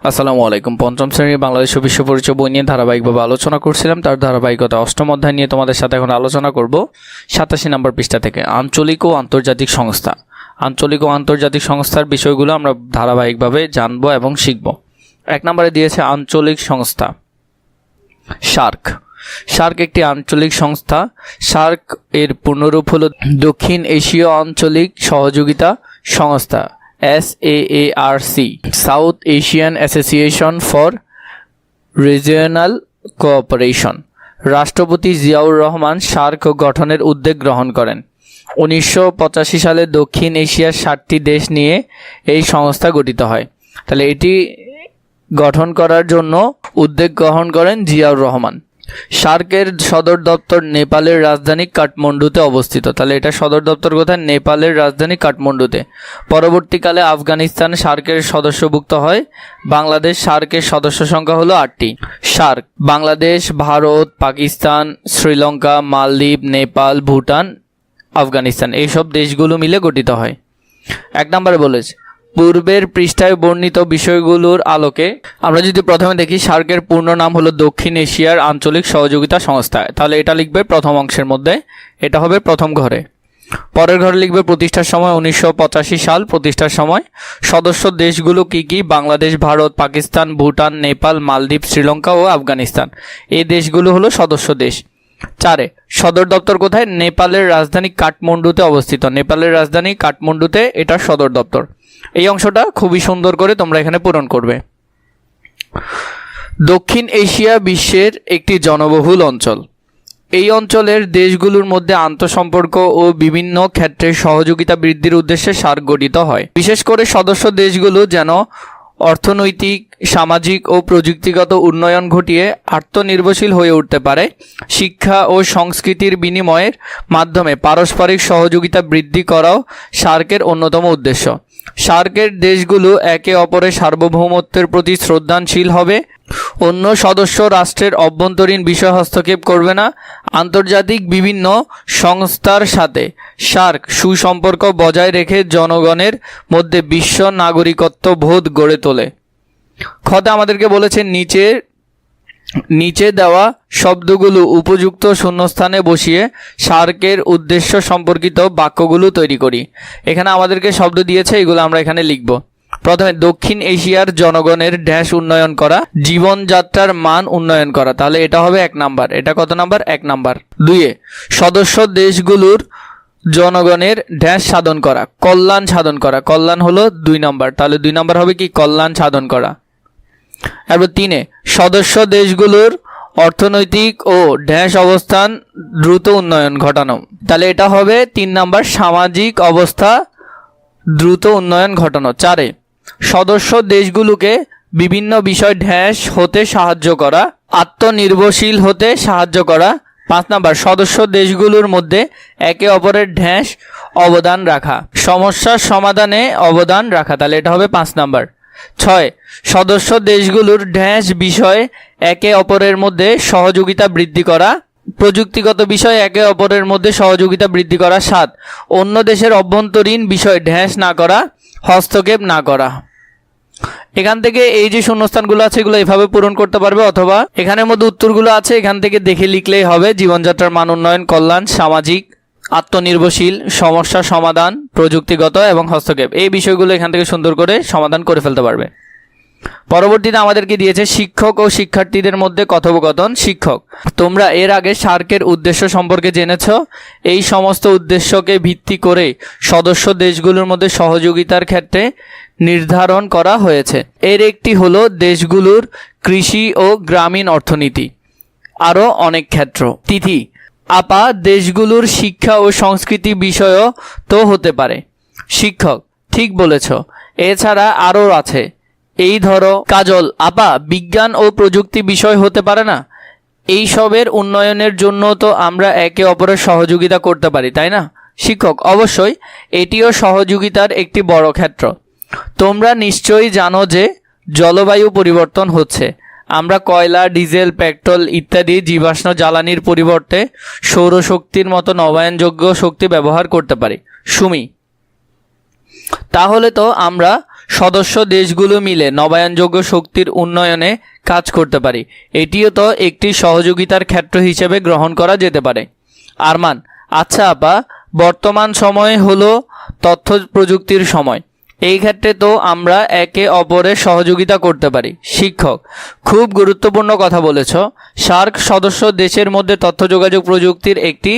আসসালামু আলাইকুম। পঞ্চম শ্রেণীর বাংলাদেশ ও বিশ্ব পরিচয় বই নিয়ে ধারাবাহিকভাবে আলোচনা করছিলাম। তার ধারাবাহিকতা অষ্টম অধ্যায় নিয়ে তোমাদের সাথে এখন আলোচনা করব 87 নম্বর পৃষ্ঠা থেকে। আঞ্চলিক ও আন্তর্জাতিক সংস্থা। আঞ্চলিক ও আন্তর্জাতিক সংস্থার বিষয়গুলো আমরা ধারাবাহিকভাবে জানবো এবং শিখব। 1 নম্বরে দিয়েছে আঞ্চলিক সংস্থা। সার্ক। সার্ক একটি আঞ্চলিক সংস্থা। সার্ক এর পূর্ণরূপ হলো দক্ষিণ এশীয় আঞ্চলিক সহযোগিতা সংস্থা, SAARC, south Asian association for regional cooperation. রাষ্ট্রপতি জিয়াউর রহমান সার্ক গঠনের উদ্যোগ গ্রহণ করেন। 1985 সালে দক্ষিণ এশিয়ার 60টি দেশ নিয়ে এই সংস্থা গঠিত হয়। তাহলে এটি গঠন করার জন্য উদ্যোগ গ্রহণ করেন জিয়াউর রহমান। সার্কের সদর দপ্তর নেপালের রাজধানী কাঠমান্ডুতে অবস্থিত। তাহলে এটা সদর দপ্তর কোথায়? নেপালের রাজধানী কাঠমান্ডুতে। পরবর্তীকালে আফগানিস্তান সার্কের সদস্যভুক্ত হয়। বাংলাদেশ সার্কের সদস্য সংখ্যা হলো 8টি। সার্ক বাংলাদেশ, ভারত, পাকিস্তান, শ্রীলঙ্কা, মালদ্বীপ, নেপাল, ভুটান, আফগানিস্তান এইসব দেশগুলো মিলে গঠিত হয়। 1 নম্বরে বলেছে পূর্বের পৃষ্ঠায় বর্ণিত বিষয়গুলোর আলোকে আমরা যদি প্রথমে দেখি, সার্কের পূর্ণ নাম হলো দক্ষিণ এশিয়ার আঞ্চলিক সহযোগিতা সংস্থা। তাহলে এটা লিখবে প্রথম অংশের মধ্যে, এটা হবে প্রথম ঘরে। পরের ঘরে লিখবে প্রতিষ্ঠার সময় 1985 সাল। প্রতিষ্ঠার সময় সদস্য দেশগুলো কি কি? বাংলাদেশ, ভারত, পাকিস্তান, ভুটান, নেপাল, মালদ্বীপ, শ্রীলঙ্কা ও আফগানিস্তান। এই দেশগুলো হলো সদস্য দেশ। 4 সদর দপ্তর কোথায়? নেপালের রাজধানী কাঠমান্ডুতে অবস্থিত। নেপালের রাজধানী কাঠমান্ডুতে এটা সদর দপ্তর। এই অংশটা খুবই সুন্দর করে তোমরা এখানে পূরণ করবে। দক্ষিণ এশিয়া বিশ্বের একটি জনবহুল অঞ্চল। এই অঞ্চলের দেশগুলোর মধ্যে আন্তঃসম্পর্ক ও বিভিন্ন ক্ষেত্রে সহযোগিতা বৃদ্ধির উদ্দেশ্যে সার্ক গঠিত হয়। বিশেষ করে সদস্য দেশগুলো যেন অর্থনৈতিক, সামাজিক ও প্রযুক্তিগত উন্নয়ন ঘটিয়ে আত্মনির্ভরশীল হয়ে উঠতে পারে। শিক্ষা ও সংস্কৃতির বিনিময়ের মাধ্যমে পারস্পরিক সহযোগিতা বৃদ্ধি করাও সার্কের অন্যতম উদ্দেশ্য। সার্কের দেশগুলো একে অপরের সার্বভৌমত্বের প্রতি শ্রদ্ধাশীল হবে, অন্য সদস্য রাষ্ট্রের অভ্যন্তরীণ বিষয় হস্তক্ষেপ করবে না। আন্তর্জাতিক বিভিন্ন সংস্থার সাথে সার্ক সুসম্পর্ক বজায় রেখে জনগণের মধ্যে বিশ্ব নাগরিকত্ব বোধ গড়ে তোলে। খতে আমাদেরকে বলেছে নিচে দেওয়া শব্দগুলো উপযুক্ত শূন্যস্থানে বসিয়ে সার্কের উদ্দেশ্য সম্পর্কিত বাক্যগুলো তৈরি করি। এখানে আমাদেরকে শব্দ দিয়েছে, এগুলো আমরা এখানে লিখব। প্রথমে দক্ষিণ এশিয়ার জনগণের ড্যাশ উন্নয়ন করা, জীবনযাত্রার মান উন্নয়ন করা। তাহলে এটা হবে 1 নাম্বার। এটা কত নাম্বার? 1 নাম্বার। 2 সদস্য দেশগুলোর জনগণের ড্যাশ সাধন করা, কল্যাণ সাধন করা। কল্যাণ হলো 2 নাম্বার। তাহলে 2 নাম্বার হবে কি? কল্যাণ সাধন করা। এরপর 3 সদস্য দেশগুলোর অর্থনৈতিক ও ড্যাশ অবস্থান দ্রুত উন্নয়ন ঘটানো। তাহলে এটা হবে 3 নাম্বার, সামাজিক অবস্থা দ্রুত উন্নয়ন ঘটানো। 4 সদস্য দেশগুলোকে বিভিন্ন বিষয় ড্যাশ হতে সাহায্য করা, আত্মনির্ভরশীল হতে সাহায্য করা। 5 নাম্বার সদস্য দেশগুলোর মধ্যে একে অপরের ড্যাশ অবদান রাখা, সমস্যার সমাধানে অবদান রাখা। তাহলে এটা হবে 5 নাম্বার। 6 সদস্য দেশগুলোর ড্যাশ বিষয়ে একে অপরের মধ্যে সহযোগিতা বৃদ্ধি করা, প্রযুক্তিগত বিষয়ে একে অপরের মধ্যে সহযোগিতা বৃদ্ধি করা। 7 অন্য দেশের অভ্যন্তরীণ বিষয় ড্যাশ না করা, হস্তক্ষেপ না করা। এখান থেকে এই যে শূন্যস্থানগুলো আছে এগুলো এভাবে পূরণ করতে পারবে, অথবা এখানের মধ্যে উত্তরগুলো আছে এখান থেকে দেখে লিখলেই হবে। জীবনযাত্রার মান উন্নয়ন, কল্যাণ, সামাজিক, আত্মনির্ভরশীল, সমস্যা সমাধান, প্রযুক্তিগত এবং হস্তক্ষেপ। এই বিষয়গুলো এখান থেকে সুন্দর করে সমাধান করে ফেলতে পারবে। পরবর্তীতে আমাদেরকে দিয়েছে শিক্ষক ও শিক্ষার্থীদের মধ্যে কথোপকথন। শিক্ষক, তোমরা এর আগে সার্কের উদ্দেশ্য সম্পর্কে জেনেছ। এই সমস্ত উদ্দেশ্যকে ভিত্তি করে সদস্য দেশগুলোর মধ্যে সহযোগিতার ক্ষেত্রে নির্ধারণ করা হয়েছে। এর একটি হলো দেশগুলোর কৃষি ও গ্রামীণ অর্থনীতি, আরও অনেক ক্ষেত্র। তিথি, আপা, দেশগুলোর শিক্ষা ও সংস্কৃতি বিষয়ও তো হতে পারে। শিক্ষক, ঠিক বলেছ, এছাড়া আরও আছে। এই ধরো, কাজল, আপা, বিজ্ঞান ও প্রযুক্তি বিষয় হতে পারে না? এই সবের উন্নয়নের জন্য তো আমরা একে অপরের সহযোগিতা করতে পারি, তাই না? শিক্ষক, অবশ্যই, এটিও সহযোগিতার একটি বড় ক্ষেত্র। তোমরা নিশ্চয়ই জানো যে জলবায়ু পরিবর্তন হচ্ছে। আমরা কয়লা, ডিজেল, পেট্রোল ইত্যাদি জীবাশ্ম জ্বালানির পরিবর্তে সৌরশক্তির মতো নবায়নযোগ্য শক্তি ব্যবহার করতে পারি। সুমি, তাহলে তো আমরা সদস্য দেশগুলো মিলে নবায়নযোগ্য শক্তির উন্নয়নে কাজ করতে পারি। এটিও তো একটি সহযোগিতার ক্ষেত্র হিসেবে গ্রহণ করা যেতে পারে। আরমান: আচ্ছা আপা, বর্তমান সময় হলো তথ্য প্রযুক্তির সময়, এই ক্ষেত্রে তো আমরা একে অপরের সহযোগিতা করতে পারি। শিক্ষক: খুব গুরুত্বপূর্ণ কথা বলেছ। সার্ক সদস্য দেশের মধ্যে তথ্য যোগাযোগ প্রযুক্তির একটি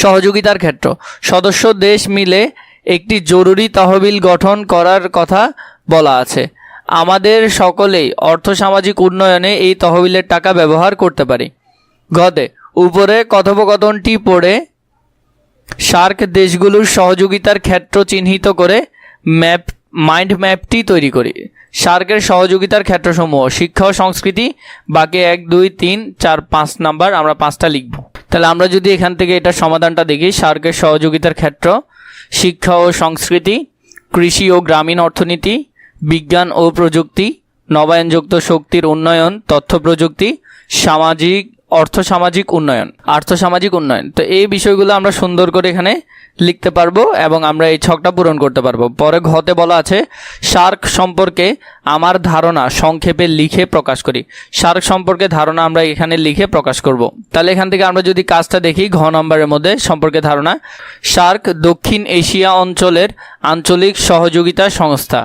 সহযোগিতার ক্ষেত্র। সদস্য দেশ মিলে একটি জরুরি তহবিল গঠন করার কথা বলা আছে। আমাদের সকলেই অর্থসামাজিক উন্নয়নে এই তহবিলের টাকা ব্যবহার করতে পারি। গদে উপরে কথোপকথনটি পড়ে সার্ক দেশগুলোর সহযোগিতার ক্ষেত্র চিহ্নিত করে মাইন্ড ম্যাপটি তৈরি করি। সার্কের সহযোগিতার ক্ষেত্রসমূহ: শিক্ষা ও সংস্কৃতি। বাকি 1, 2, 3, 4, 5 নাম্বার, আমরা 5টা লিখব। তাহলে আমরা যদি এখান থেকে এটা সমাধানটা দেখি, সার্কের সহযোগিতার ক্ষেত্র: শিক্ষা ও সংস্কৃতি, কৃষি ও গ্রামীণ অর্থনীতি, বিজ্ঞান ও প্রযুক্তি, নবায়নযোগ্য শক্তির উন্নয়ন, তথ্য প্রযুক্তি, আর্থসামাজিক উন্নয়ন। তো এই বিষয়গুলো আমরা সুন্দর করে এখানে লিখতে পারবো এবং আমরা এই ছকটা পূরণ করতে পারবো। পরে ঘতে বলা আছে সার্ক সম্পর্কে আমার ধারণা সংক্ষেপে লিখে প্রকাশ করি। সার্ক সম্পর্কে ধারণা আমরা এখানে লিখে প্রকাশ করব। তাহলে এখান থেকে আমরা যদি কাজটা দেখি, ঘ নম্বরের মধ্যে সম্পর্কে ধারণা: সার্ক দক্ষিণ এশিয়া অঞ্চলের আঞ্চলিক সহযোগিতা সংস্থা।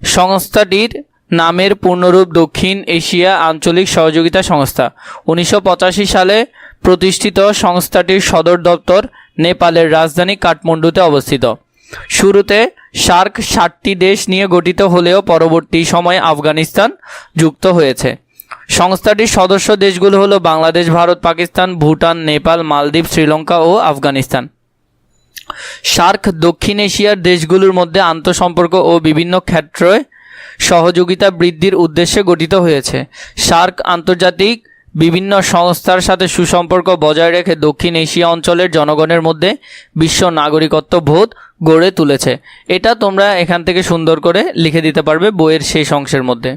সংস্থাটির নামের পূর্ণরূপ দক্ষিণ এশিয়া আঞ্চলিক সহযোগিতা সংস্থা। 1985 সালে প্রতিষ্ঠিত সংস্থাটির সদর দপ্তর নেপালের রাজধানী কাঠমান্ডুতে অবস্থিত। শুরুতে সার্ক 7টি দেশ নিয়ে গঠিত হলেও পরবর্তী সময়ে আফগানিস্তান যুক্ত হয়েছে। সংস্থাটির সদস্য দেশগুলো হলো বাংলাদেশ, ভারত, পাকিস্তান, ভুটান, নেপাল, মালদ্বীপ, শ্রীলঙ্কা ও আফগানিস্তান। সার্ক দক্ষিণ এশিয়ার দেশগুলোর মধ্যে আন্তঃসম্পর্ক ও বিভিন্ন ক্ষেত্রে সহযোগিতা বৃদ্ধির উদ্দেশ্যে গঠিত হয়েছে। সার্ক আন্তর্জাতিক বিভিন্ন সংস্থার সাথে সুসম্পর্ক বজায় রেখে দক্ষিণ এশিয়া অঞ্চলের জনগণের মধ্যে বিশ্ব নাগরিকত্ব বোধ গড়ে তুলেছে। এটা তোমরা এখান থেকে সুন্দর করে লিখে দিতে পারবে বইয়ের শেষ অংশের মধ্যে।